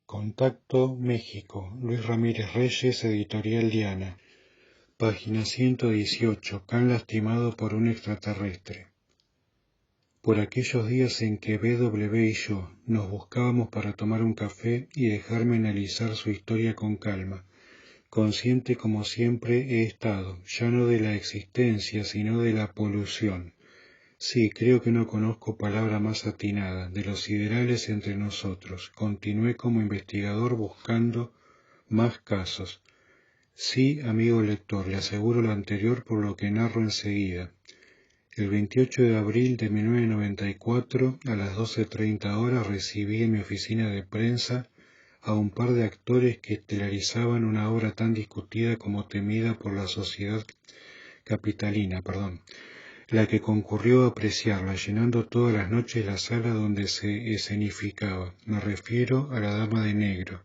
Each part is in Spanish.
Contacto México, Luis Ramírez Reyes, Editorial Diana. Página 118. Can lastimado por un extraterrestre. Por aquellos días en que BW y yo nos buscábamos para tomar un café y dejarme analizar su historia con calma, consciente como siempre he estado, ya no de la existencia, sino de la polución. Sí, creo que no conozco palabra más atinada, de los siderales entre nosotros. Continué como investigador buscando más casos. Sí, amigo lector, le aseguro lo anterior por lo que narro enseguida. El 28 de abril de 1994, a las 12:30 horas, recibí en mi oficina de prensa a un par de actores que estelarizaban una obra tan discutida como temida por la sociedad capitalina, la que concurrió a apreciarla, llenando todas las noches la sala donde se escenificaba. Me refiero a La Dama de Negro.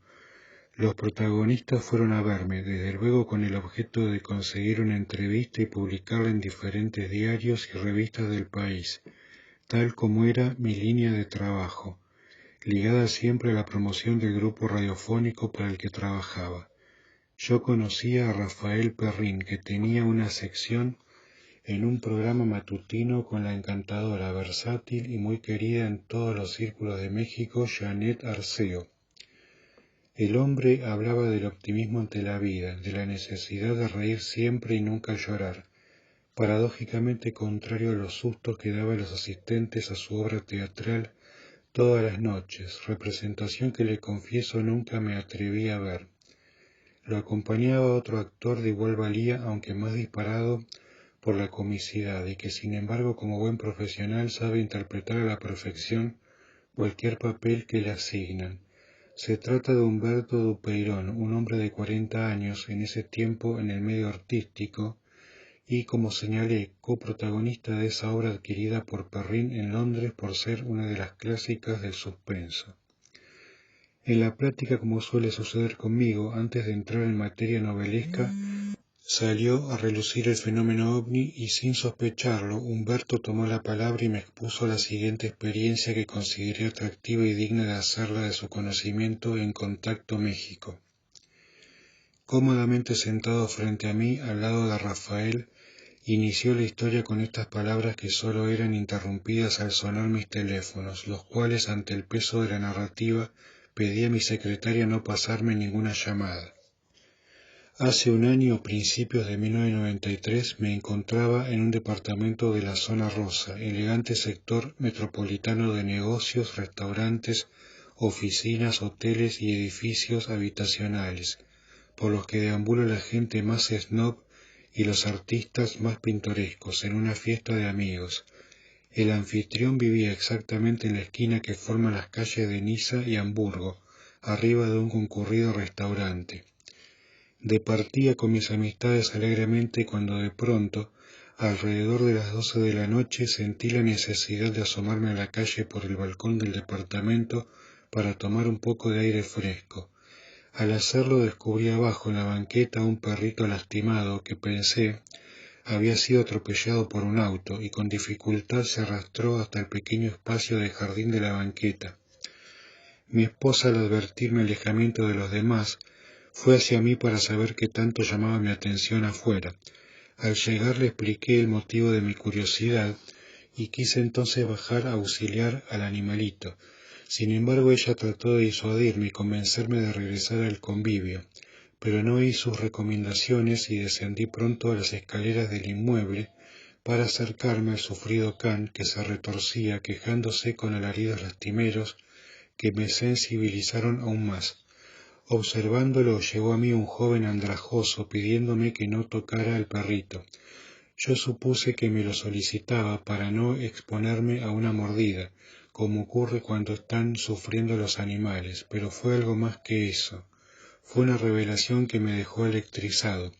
Los protagonistas fueron a verme, desde luego con el objeto de conseguir una entrevista y publicarla en diferentes diarios y revistas del país, tal como era mi línea de trabajo, ligada siempre a la promoción del grupo radiofónico para el que trabajaba. Yo conocía a Rafael Perrín, que tenía una sección en un programa matutino con la encantadora, versátil y muy querida en todos los círculos de México, Janet Arceo. El hombre hablaba del optimismo ante la vida, de la necesidad de reír siempre y nunca llorar, paradójicamente contrario a los sustos que daban los asistentes a su obra teatral todas las noches, representación que le confieso nunca me atreví a ver. Lo acompañaba otro actor de igual valía, aunque más disparado por la comicidad, y que sin embargo como buen profesional sabe interpretar a la perfección cualquier papel que le asignan. Se trata de Humberto Dupeirón, un hombre de 40 años en ese tiempo en el medio artístico y, como señalé, coprotagonista de esa obra adquirida por Perrín en Londres por ser una de las clásicas del suspenso. En la plática, como suele suceder conmigo, antes de entrar en materia novelesca, salió a relucir el fenómeno ovni y, sin sospecharlo, Humberto tomó la palabra y me expuso la siguiente experiencia que consideré atractiva y digna de hacerla de su conocimiento en Contacto México. Cómodamente sentado frente a mí, al lado de Rafael, inició la historia con estas palabras que sólo eran interrumpidas al sonar mis teléfonos, los cuales, ante el peso de la narrativa, pedí a mi secretaria no pasarme ninguna llamada. Hace un año, principios de 1993, me encontraba en un departamento de la Zona Rosa, elegante sector metropolitano de negocios, restaurantes, oficinas, hoteles y edificios habitacionales, por los que deambula la gente más snob y los artistas más pintorescos, en una fiesta de amigos. El anfitrión vivía exactamente en la esquina que forma las calles de Niza y Hamburgo, arriba de un concurrido restaurante. Departía con mis amistades alegremente cuando de pronto, alrededor de las 12 de la noche, sentí la necesidad de asomarme a la calle por el balcón del departamento para tomar un poco de aire fresco. Al hacerlo descubrí abajo en la banqueta un perrito lastimado que pensé había sido atropellado por un auto y con dificultad se arrastró hasta el pequeño espacio de jardín de la banqueta. Mi esposa, al advertir mi alejamiento de los demás, fue hacia mí para saber qué tanto llamaba mi atención afuera. Al llegar le expliqué el motivo de mi curiosidad y quise entonces bajar a auxiliar al animalito. Sin embargo, ella trató de disuadirme y convencerme de regresar al convivio, pero no oí sus recomendaciones y descendí pronto a las escaleras del inmueble para acercarme al sufrido can que se retorcía quejándose con alaridos lastimeros que me sensibilizaron aún más. Observándolo, llegó a mí un joven andrajoso pidiéndome que no tocara al perrito. Yo supuse que me lo solicitaba para no exponerme a una mordida, como ocurre cuando están sufriendo los animales, pero fue algo más que eso. Fue una revelación que me dejó electrizado.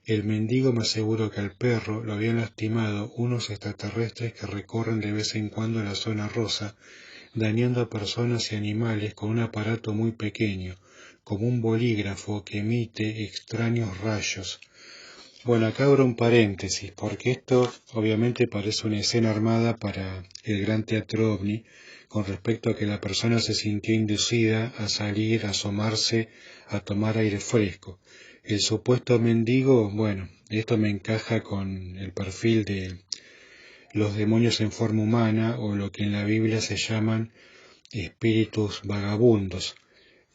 El mendigo me aseguró que al perro lo habían lastimado unos extraterrestres que recorren de vez en cuando la zona rosa, dañando a personas y animales con un aparato muy pequeño, como un bolígrafo que emite extraños rayos. Bueno, acá abro un paréntesis, porque esto obviamente parece una escena armada para el Gran Teatro OVNI, con respecto a que la persona se sintió inducida a salir, a asomarse, a tomar aire fresco. El supuesto mendigo, bueno, esto me encaja con el perfil de los demonios en forma humana, o lo que en la Biblia se llaman espíritus vagabundos.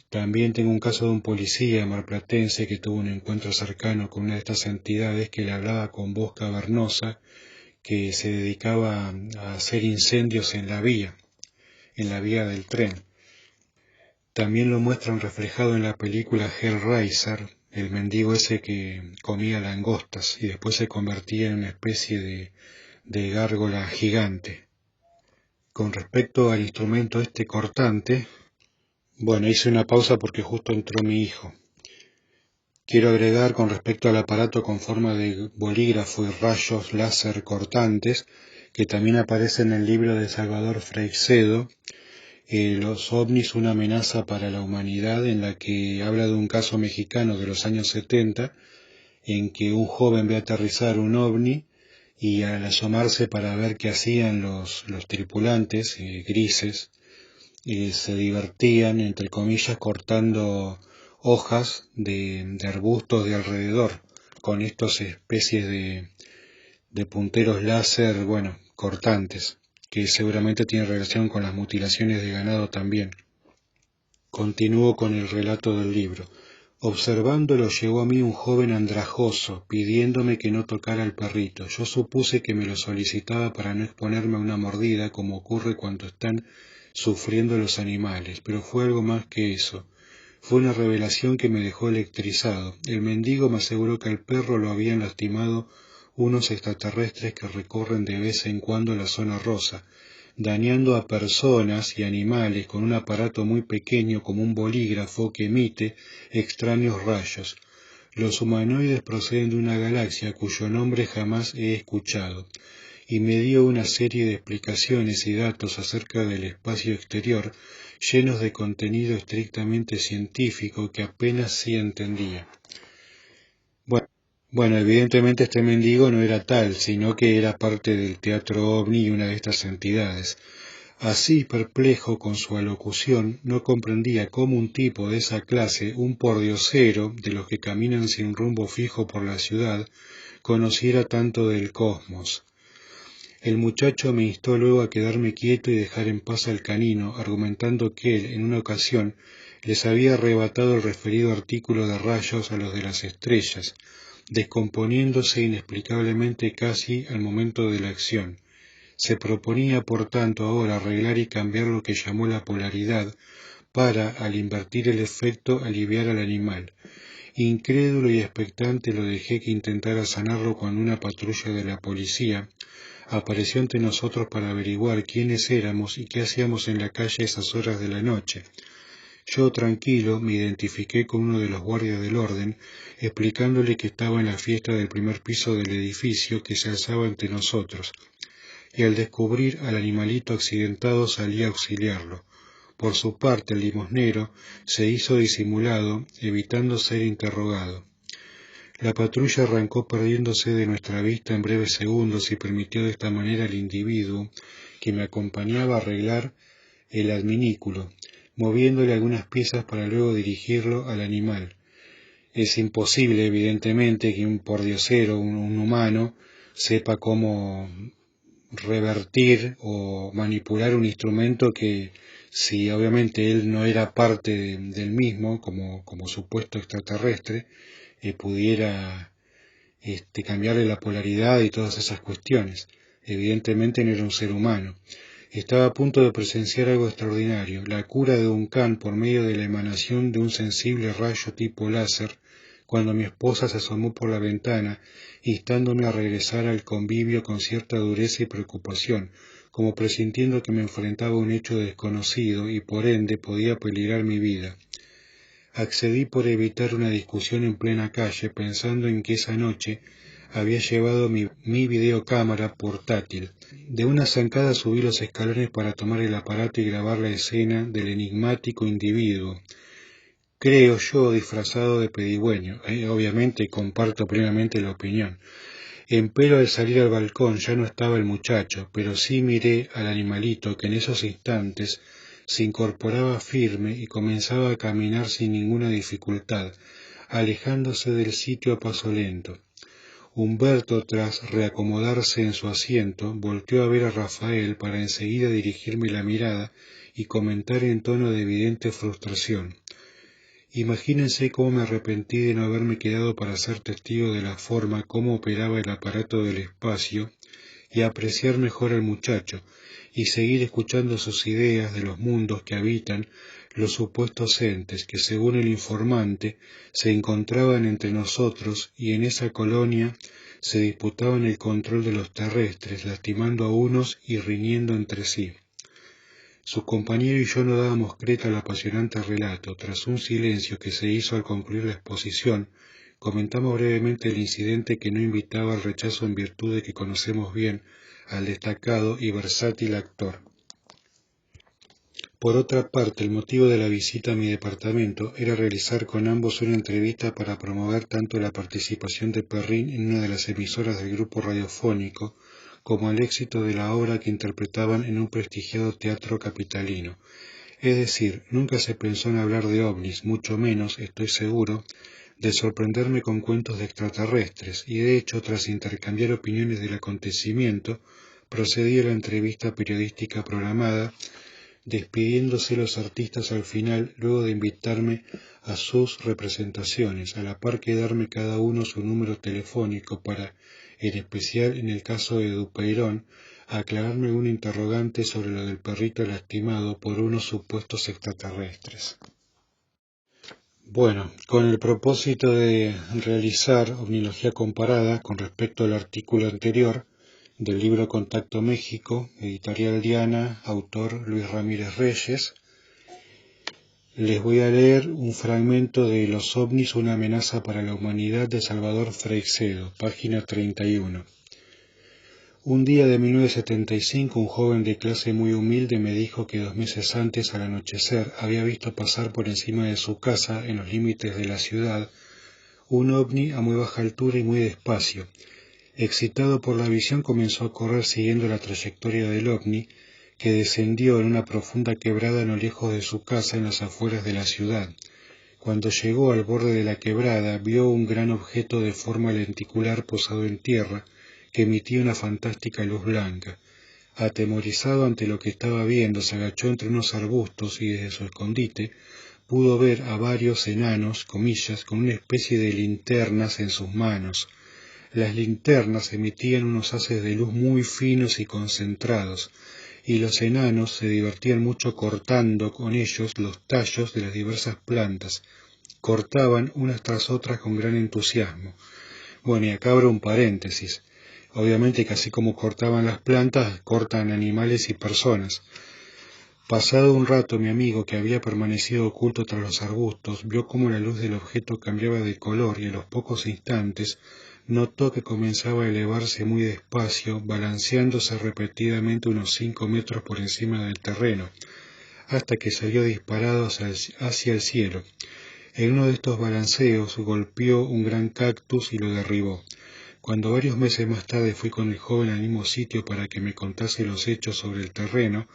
También tengo un caso de un policía marplatense que tuvo un encuentro cercano con una de estas entidades que le hablaba con voz cavernosa, que se dedicaba a hacer incendios en la vía del tren. También lo muestran reflejado en la película Hellraiser, el mendigo ese que comía langostas y después se convertía en una especie de gárgola gigante. Con respecto al instrumento este cortante, bueno, hice una pausa porque justo entró mi hijo. Quiero agregar con respecto al aparato con forma de bolígrafo y rayos láser cortantes, que también aparece en el libro de Salvador Freixedo, Los ovnis, una amenaza para la humanidad, en la que habla de un caso mexicano de los años 70, en que un joven ve aterrizar un ovni y al asomarse para ver qué hacían los tripulantes grises, se divertían, entre comillas, cortando hojas de arbustos de alrededor, con estas especies de punteros láser, bueno, cortantes, que seguramente tiene relación con las mutilaciones de ganado también. Continúo con el relato del libro. Observándolo llegó a mí un joven andrajoso, pidiéndome que no tocara al perrito. Yo supuse que me lo solicitaba para no exponerme a una mordida, como ocurre cuando están sufriendo los animales, pero fue algo más que eso. Fue una revelación que me dejó electrizado. El mendigo me aseguró que al perro lo habían lastimado unos extraterrestres que recorren de vez en cuando la zona rosa, dañando a personas y animales con un aparato muy pequeño como un bolígrafo que emite extraños rayos. Los humanoides proceden de una galaxia cuyo nombre jamás he escuchado, y me dio una serie de explicaciones y datos acerca del espacio exterior, llenos de contenido estrictamente científico que apenas sí entendía. Bueno, evidentemente este mendigo no era tal, sino que era parte del teatro ovni y una de estas entidades. Así, perplejo con su alocución, no comprendía cómo un tipo de esa clase, un pordiosero de los que caminan sin rumbo fijo por la ciudad, conociera tanto del cosmos. El muchacho me instó luego a quedarme quieto y dejar en paz al canino, argumentando que él, en una ocasión, les había arrebatado el referido artículo de rayos a los de las estrellas, descomponiéndose inexplicablemente casi al momento de la acción. Se proponía, por tanto, ahora arreglar y cambiar lo que llamó la polaridad, para, al invertir el efecto, aliviar al animal. Incrédulo y expectante lo dejé que intentara sanarlo cuando una patrulla de la policía apareció ante nosotros para averiguar quiénes éramos y qué hacíamos en la calle a esas horas de la noche. Yo, tranquilo, me identifiqué con uno de los guardias del orden, explicándole que estaba en la fiesta del primer piso del edificio que se alzaba ante nosotros, y al descubrir al animalito accidentado salí a auxiliarlo. Por su parte, el limosnero se hizo disimulado, evitando ser interrogado. La patrulla arrancó perdiéndose de nuestra vista en breves segundos y permitió de esta manera al individuo que me acompañaba a arreglar el adminículo, moviéndole algunas piezas para luego dirigirlo al animal. Es imposible, evidentemente, que un pordiosero, un humano, sepa cómo revertir o manipular un instrumento que, si obviamente él no era parte del mismo, como supuesto extraterrestre, pudiera cambiarle la polaridad y todas esas cuestiones. Evidentemente no era un ser humano. Estaba a punto de presenciar algo extraordinario, la cura de Duncan por medio de la emanación de un sensible rayo tipo láser, cuando mi esposa se asomó por la ventana, instándome a regresar al convivio con cierta dureza y preocupación, como presintiendo que me enfrentaba a un hecho desconocido y por ende podía peligrar mi vida. Accedí por evitar una discusión en plena calle, pensando en que esa noche había llevado mi videocámara portátil. De una zancada subí los escalones para tomar el aparato y grabar la escena del enigmático individuo, creo yo, disfrazado de pedigüeño. Obviamente comparto plenamente la opinión. Empero al salir al balcón ya no estaba el muchacho, pero sí miré al animalito que en esos instantes se incorporaba firme y comenzaba a caminar sin ninguna dificultad, alejándose del sitio a paso lento. Humberto, tras reacomodarse en su asiento, volteó a ver a Rafael para enseguida dirigirme la mirada y comentar en tono de evidente frustración: imagínense cómo me arrepentí de no haberme quedado para ser testigo de la forma como operaba el aparato del espacio y apreciar mejor al muchacho, y seguir escuchando sus ideas de los mundos que habitan los supuestos entes que, según el informante, se encontraban entre nosotros y en esa colonia se disputaban el control de los terrestres, lastimando a unos y riñendo entre sí. Su compañero y yo no dábamos crédito al apasionante relato. Tras un silencio que se hizo al concluir la exposición, comentamos brevemente el incidente que no invitaba al rechazo en virtud de que conocemos bien al destacado y versátil actor. Por otra parte, el motivo de la visita a mi departamento era realizar con ambos una entrevista para promover tanto la participación de Perrin en una de las emisoras del grupo radiofónico como el éxito de la obra que interpretaban en un prestigiado teatro capitalino. Es decir, nunca se pensó en hablar de ovnis, mucho menos, estoy seguro, de sorprenderme con cuentos de extraterrestres, y de hecho, tras intercambiar opiniones del acontecimiento, procedí a la entrevista periodística programada, despidiéndose los artistas al final, luego de invitarme a sus representaciones, a la par que darme cada uno su número telefónico para, en especial en el caso de Dupeirón, aclararme un interrogante sobre lo del perrito lastimado por unos supuestos extraterrestres. Bueno, con el propósito de realizar omniología comparada con respecto al artículo anterior del libro Contacto México, editorial Diana, autor Luis Ramírez Reyes, les voy a leer un fragmento de Los ovnis, una amenaza para la humanidad, de Salvador Freixedo, página 31. Un día de 1975, un joven de clase muy humilde me dijo que 2 meses antes, al anochecer, había visto pasar por encima de su casa, en los límites de la ciudad, un ovni a muy baja altura y muy despacio. Excitado por la visión, comenzó a correr siguiendo la trayectoria del ovni, que descendió en una profunda quebrada no lejos de su casa en las afueras de la ciudad. Cuando llegó al borde de la quebrada, vio un gran objeto de forma lenticular posado en tierra, que emitía una fantástica luz blanca. Atemorizado ante lo que estaba viendo, se agachó entre unos arbustos y desde su escondite pudo ver a varios enanos, comillas, con una especie de linternas en sus manos. Las linternas emitían unos haces de luz muy finos y concentrados, y los enanos se divertían mucho cortando con ellos los tallos de las diversas plantas. Cortaban unas tras otras con gran entusiasmo. Bueno, y acá abro un paréntesis. Obviamente que así como cortaban las plantas, cortan animales y personas. Pasado un rato, mi amigo, que había permanecido oculto tras los arbustos, vio cómo la luz del objeto cambiaba de color y a los pocos instantes notó que comenzaba a elevarse muy despacio, balanceándose repetidamente unos 5 metros por encima del terreno, hasta que salió disparado hacia el cielo. En uno de estos balanceos golpeó un gran cactus y lo derribó. Cuando varios meses más tarde fui con el joven al mismo sitio para que me contase los hechos sobre el terreno,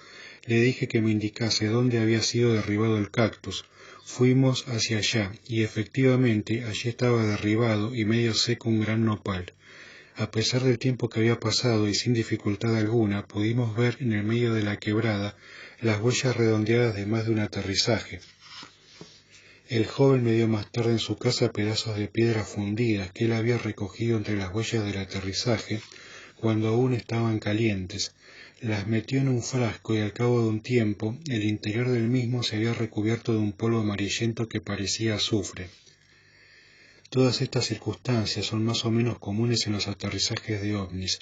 le dije que me indicase dónde había sido derribado el cactus. Fuimos hacia allá, y efectivamente allí estaba derribado y medio seco un gran nopal. A pesar del tiempo que había pasado y sin dificultad alguna, pudimos ver en el medio de la quebrada las huellas redondeadas de más de un aterrizaje. El joven me dio más tarde en su casa pedazos de piedra fundidas que él había recogido entre las huellas del aterrizaje cuando aún estaban calientes. Las metió en un frasco y al cabo de un tiempo el interior del mismo se había recubierto de un polvo amarillento que parecía azufre. Todas estas circunstancias son más o menos comunes en los aterrizajes de ovnis,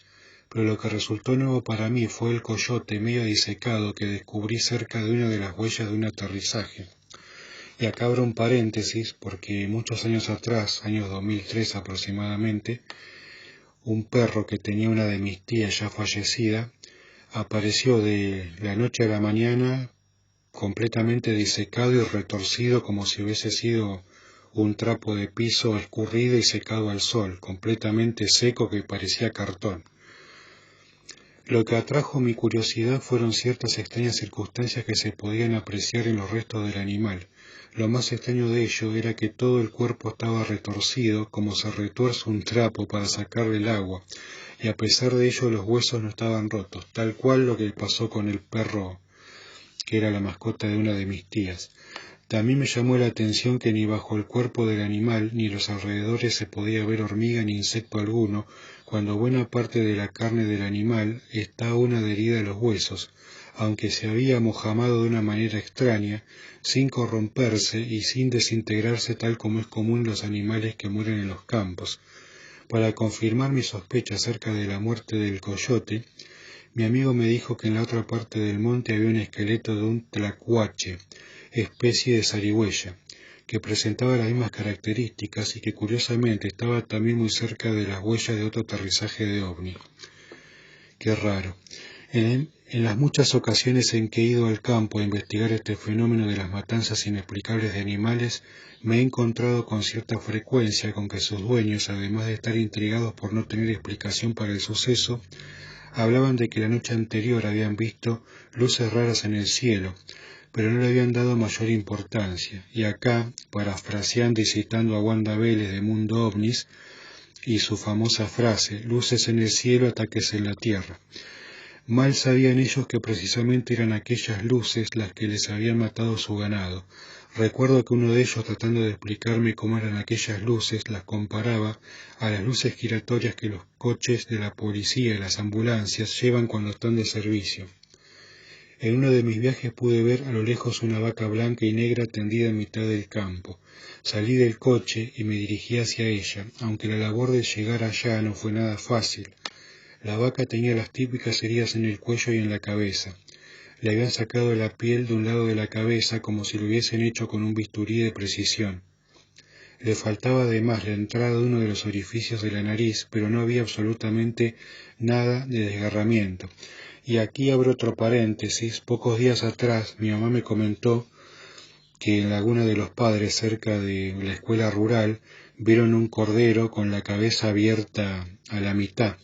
pero lo que resultó nuevo para mí fue el coyote medio disecado que descubrí cerca de una de las huellas de un aterrizaje. Y acá abro un paréntesis porque muchos años atrás, años 2003 aproximadamente, un perro que tenía una de mis tías ya fallecida, apareció de la noche a la mañana completamente disecado y retorcido como si hubiese sido un trapo de piso escurrido y secado al sol, completamente seco que parecía cartón. Lo que atrajo mi curiosidad fueron ciertas extrañas circunstancias que se podían apreciar en los restos del animal. Lo más extraño de ello era que todo el cuerpo estaba retorcido, como se retuerce un trapo para sacarle el agua, y a pesar de ello los huesos no estaban rotos, tal cual lo que pasó con el perro, que era la mascota de una de mis tías. También me llamó la atención que ni bajo el cuerpo del animal ni los alrededores se podía ver hormiga ni insecto alguno, cuando buena parte de la carne del animal está aún adherida a los huesos, aunque se había amojamado de una manera extraña, sin corromperse y sin desintegrarse tal como es común en los animales que mueren en los campos. Para confirmar mi sospecha acerca de la muerte del coyote, mi amigo me dijo que en la otra parte del monte había un esqueleto de un tlacuache, especie de zarigüeya, que presentaba las mismas características y que curiosamente estaba también muy cerca de las huellas de otro aterrizaje de ovni. Qué raro. En las muchas ocasiones en que he ido al campo a investigar este fenómeno de las matanzas inexplicables de animales, me he encontrado con cierta frecuencia con que sus dueños, además de estar intrigados por no tener explicación para el suceso, hablaban de que la noche anterior habían visto luces raras en el cielo, pero no le habían dado mayor importancia. Y acá, parafraseando y citando a Wanda Vélez de Mundo Ovnis y su famosa frase, luces en el cielo, ataques en la tierra. Mal sabían ellos que precisamente eran aquellas luces las que les habían matado su ganado. Recuerdo que uno de ellos, tratando de explicarme cómo eran aquellas luces, las comparaba a las luces giratorias que los coches de la policía y las ambulancias llevan cuando están de servicio. En uno de mis viajes pude ver a lo lejos una vaca blanca y negra tendida en mitad del campo. Salí del coche y me dirigí hacia ella, aunque la labor de llegar allá no fue nada fácil. La vaca tenía las típicas heridas en el cuello y en la cabeza. Le habían sacado la piel de un lado de la cabeza como si lo hubiesen hecho con un bisturí de precisión. Le faltaba además la entrada de uno de los orificios de la nariz, pero no había absolutamente nada de desgarramiento. Y aquí abro otro paréntesis. Pocos días atrás mi mamá me comentó que en Laguna de los Padres, cerca de la escuela rural, vieron un cordero con la cabeza abierta a la mitad.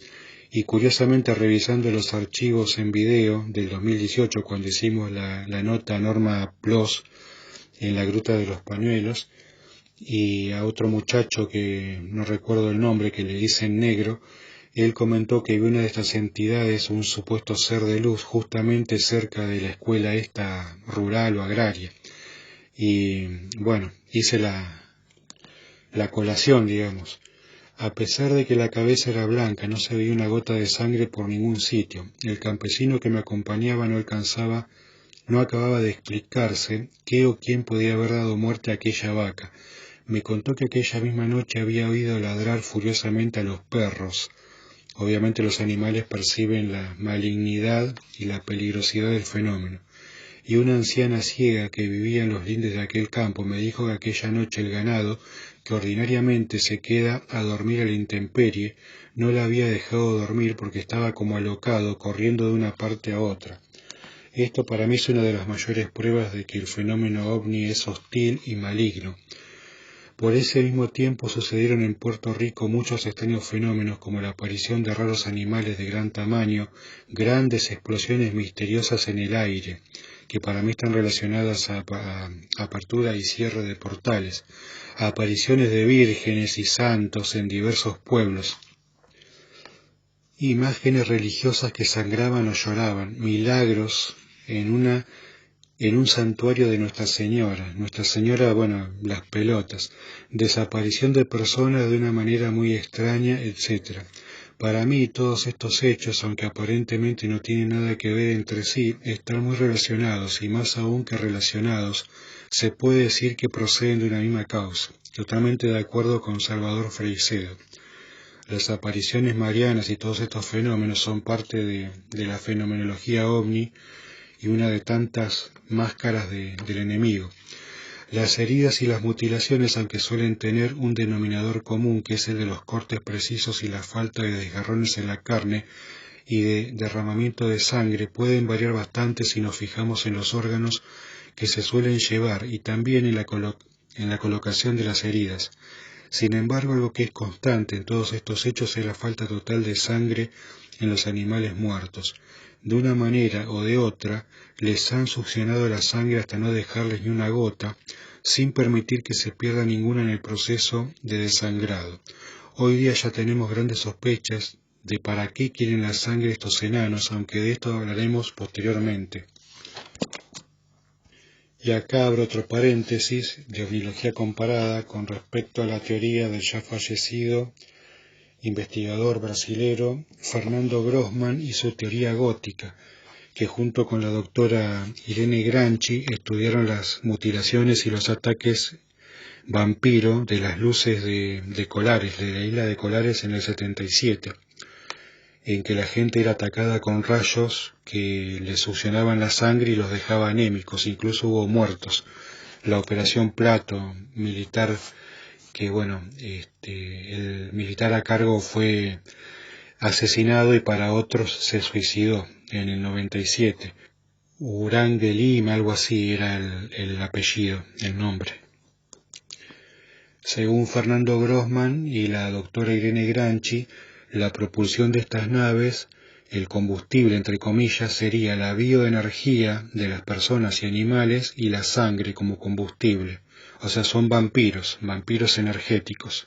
Y curiosamente, revisando los archivos en video del 2018, cuando hicimos la nota a Norma Plos en la Gruta de los Pañuelos, y a otro muchacho que no recuerdo el nombre, que le dicen Negro, él comentó que vio una de estas entidades, un supuesto ser de luz, justamente cerca de la escuela esta rural o agraria. Y bueno, hice la colación, digamos. A pesar de que la cabeza era blanca, no se veía una gota de sangre por ningún sitio. El campesino que me acompañaba no acababa de explicarse qué o quién podía haber dado muerte a aquella vaca. Me contó que aquella misma noche había oído ladrar furiosamente a los perros. Obviamente los animales perciben la malignidad y la peligrosidad del fenómeno. Y una anciana ciega que vivía en los lindes de aquel campo me dijo que aquella noche el ganado, que ordinariamente se queda a dormir a la intemperie, no la había dejado dormir porque estaba como alocado, corriendo de una parte a otra. Esto para mí es una de las mayores pruebas de que el fenómeno ovni es hostil y maligno. Por ese mismo tiempo sucedieron en Puerto Rico muchos extraños fenómenos como la aparición de raros animales de gran tamaño, grandes explosiones misteriosas en el aire, que para mí están relacionadas a apertura y cierre de portales, a apariciones de vírgenes y santos en diversos pueblos, imágenes religiosas que sangraban o lloraban, milagros en un santuario de Nuestra Señora, bueno, las pelotas, desaparición de personas de una manera muy extraña, etc. Para mí todos estos hechos, aunque aparentemente no tienen nada que ver entre sí, están muy relacionados y más aún que relacionados, se puede decir que proceden de una misma causa, totalmente de acuerdo con Salvador Freixedo. Las apariciones marianas y todos estos fenómenos son parte de la fenomenología ovni, y una de tantas máscaras del enemigo. Las heridas y las mutilaciones, aunque suelen tener un denominador común, que es el de los cortes precisos y la falta de desgarrones en la carne y de derramamiento de sangre, pueden variar bastante si nos fijamos en los órganos que se suelen llevar y también en en la colocación de las heridas. Sin embargo, algo que es constante en todos estos hechos es la falta total de sangre en los animales muertos. De una manera o de otra, les han succionado la sangre hasta no dejarles ni una gota, sin permitir que se pierda ninguna en el proceso de desangrado. Hoy día ya tenemos grandes sospechas de para qué quieren la sangre estos enanos, aunque de esto hablaremos posteriormente. Y acá abro otro paréntesis de biología comparada con respecto a la teoría del ya fallecido investigador brasilero Fernando Grossman y su teoría gótica, que junto con la doctora Irene Granchi estudiaron las mutilaciones y los ataques vampiro de las luces de Colares, de la isla de Colares en el 77, en que la gente era atacada con rayos que les succionaban la sangre y los dejaba anémicos, incluso hubo muertos. La operación Plato militar, que el militar a cargo fue asesinado y para otros se suicidó en el 97. Uranga Lima, algo así era el apellido, el nombre. Según Fernando Grossman y la doctora Irene Granchi, la propulsión de estas naves, el combustible entre comillas, sería la bioenergía de las personas y animales y la sangre como combustible. O sea, son vampiros energéticos.